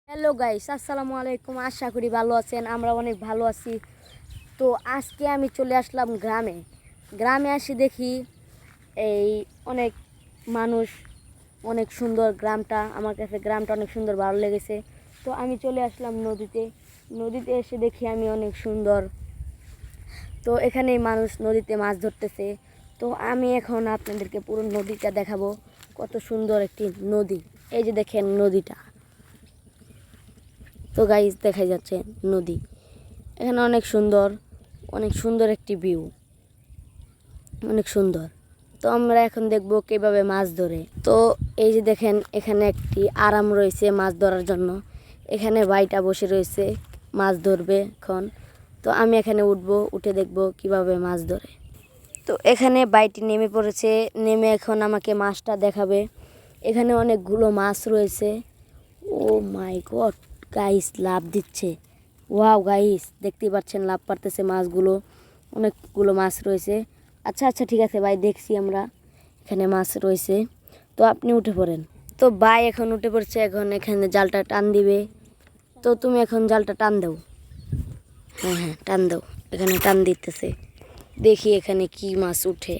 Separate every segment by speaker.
Speaker 1: Hello guys, আসসালামু আলাইকুম। আশা করি ভালো আছেন, আমরা অনেক ভালো আছি। তো আজকে আমি চলে আসলাম গ্রামে। গ্রামে আসি দেখি এই অনেক মানুষ, অনেক সুন্দর গ্রামটা। আমার কাছে গ্রামটা অনেক সুন্দর, ভালো লেগেছে। তো আমি চলে আসলাম নদীতে। নদীতে এসে দেখি আমি অনেক সুন্দর। তো এখানেই মানুষ নদীতে মাছ ধরতেছে। তো আমি এখন আপনাদেরকে পুরো নদীটা দেখাবো। কত সুন্দর একটি নদী, এই যে দেখেন নদীটা। তো গাইস, দেখা যাচ্ছে নদী, এখানে অনেক সুন্দর, অনেক সুন্দর একটি ভিউ, অনেক সুন্দর। তো আমরা এখন দেখব কিভাবে মাছ ধরে। তো এই যে দেখেন, এখানে একটি আরাম রয়েছে মাছ ধরার জন্য। এখানে ভাইটা বসে রয়েছে, মাছ ধরবে এখন। তো আমি এখানে উঠে দেখব কিভাবে মাছ ধরে। তো এখানে বাইটি নেমে পড়েছে, নেমে এখন আমাকে মাছটা দেখাবে। এখানে অনেকগুলো মাছ রয়েছে। ও মাই গড গাইস, লাভ দিচ্ছে। ওয়াও গাইস, দেখতেই পাচ্ছেন লাভ পারতেছে মাছগুলো। অনেকগুলো মাছ রয়েছে। আচ্ছা আচ্ছা, ঠিক আছে ভাই, দেখছি আমরা এখানে মাছ রয়েছে। তো আপনি উঠে পড়েন। তো ভাই এখন উঠে পড়ছে, এখন এখানে জালটা টান দিবে। তো তুমি এখন জালটা টান দাও। হ্যাঁ হ্যাঁ, টান দাও। এখানে টান দিতেছে, দেখি এখানে কি মাছ উঠে।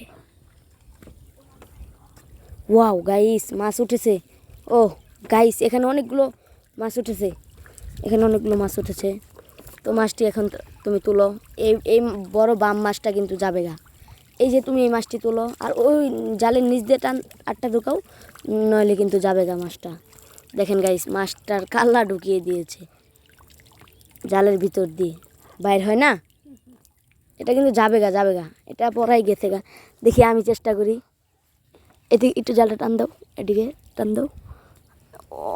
Speaker 1: ওয়াও গাইস, মাছ উঠেছে। ও গাইস, এখানে অনেকগুলো মাছ উঠেছে, এখানে অনেকগুলো মাছ উঠেছে। তো মাছটি এখন তুমি তুলো। এই বড় বাম মাছটা কিন্তু যাবে গা। এই যে তুমি এই মাছটি তুলো, আর ওই জালের নিচ দিয়ে টান আটটা ঢুকাও, নইলে কিন্তু যাবে গা মাছটা। দেখেন গাইস, মাছটার কাল্লা ঢুকিয়ে দিয়েছে জালের ভিতর দিয়ে, বাইর হয় না। এটা কিন্তু যাবে গা, যাবে গা, এটা পড়াই গেছে গা। দেখি আমি চেষ্টা করি। এদিকে একটু জালটা টান দাও, এদিকে টান দাও।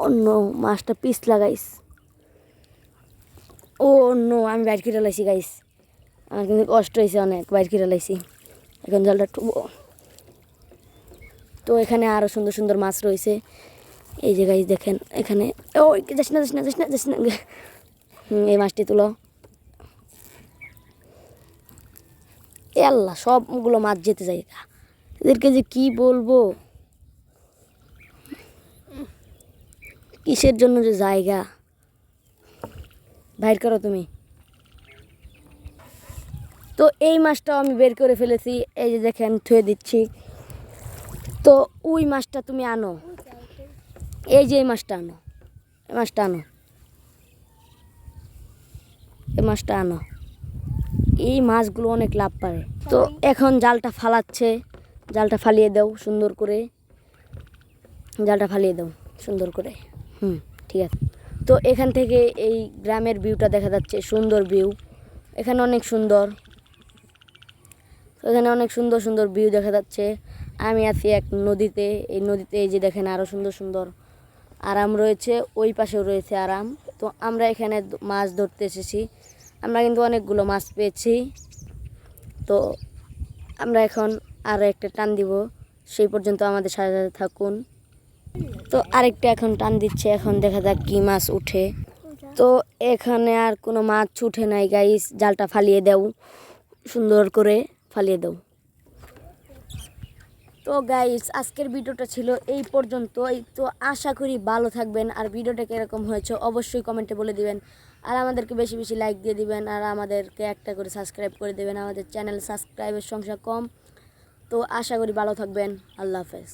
Speaker 1: অন্য মাছটা পিস লাগাইস। ও নো, আমি বাইর করে লাইছি গাইস। আমার কিন্তু কষ্ট হয়েছে অনেক, বাইর করে লাইছি। এখন জলটা টুবো। তো এখানে আরও সুন্দর সুন্দর মাছ রয়েছে। এই যে গাইস দেখেন এখানে। ও যাস না যাস না যাস না যাস না। এই মাছটি তুলো। এ আল্লাহ, সবগুলো মাছ যেতে যায়। এদেরকে যে কি বলবো, কিসের জন্য যে জায়গা। বাইর করো তুমি। তো এই মাছটাও আমি বের করে ফেলেছি, এই যে দেখেন থুয়ে দিচ্ছি। তো ওই মাছটা তুমি আনো, এই যে এই মাছটা আনো, এই মাছটা আনো, এই মাছটা আনো। এই মাছগুলো অনেক লাভ পারে। তো এখন জালটা ফালাচ্ছে, জালটা ফালিয়ে দাও সুন্দর করে, জালটা ফালিয়ে দাও সুন্দর করে। ঠিক আছে। তো এখান থেকে এই গ্রামের ভিউটা দেখা যাচ্ছে, সুন্দর ভিউ। এখানে অনেক সুন্দর, এখানে অনেক সুন্দর সুন্দর ভিউ দেখা যাচ্ছে। আমি আছি এক নদীতে, এই নদীতে এই যে দেখেন আরও সুন্দর সুন্দর আরাম রয়েছে, ওই পাশেও রয়েছে আরাম। তো আমরা এখানে মাছ ধরতে এসেছি, আমরা কিন্তু অনেকগুলো মাছ পেয়েছি। তো আমরা এখন আরও একটা টান দিব, সেই পর্যন্ত আমাদের সাথে সাথে থাকুন। তো আরেকটা এখন টান দিচ্ছে, এখন দেখা যাক কি মাছ উঠে। তো এখানে আর কোনো মাছ উঠে নাই গাইস, জালটা ফালিয়ে দাও সুন্দর করে, ফালিয়ে দাও। তো গাইস, আজকের ভিডিওটা ছিল এই পর্যন্তই। তো আশা করি ভালো থাকবেন, আর ভিডিওটা কীরকম হয়েছে অবশ্যই কমেন্টে বলে দিবেন। আর আমাদেরকে বেশি বেশি লাইক দিয়ে দিবেন, আর আমাদেরকে একটা করে সাবস্ক্রাইব করে দেবেন। আমাদের চ্যানেল সাবস্ক্রাইবের সংখ্যা কম। তো আশা করি ভালো থাকবেন। আল্লাহ হাফেজ।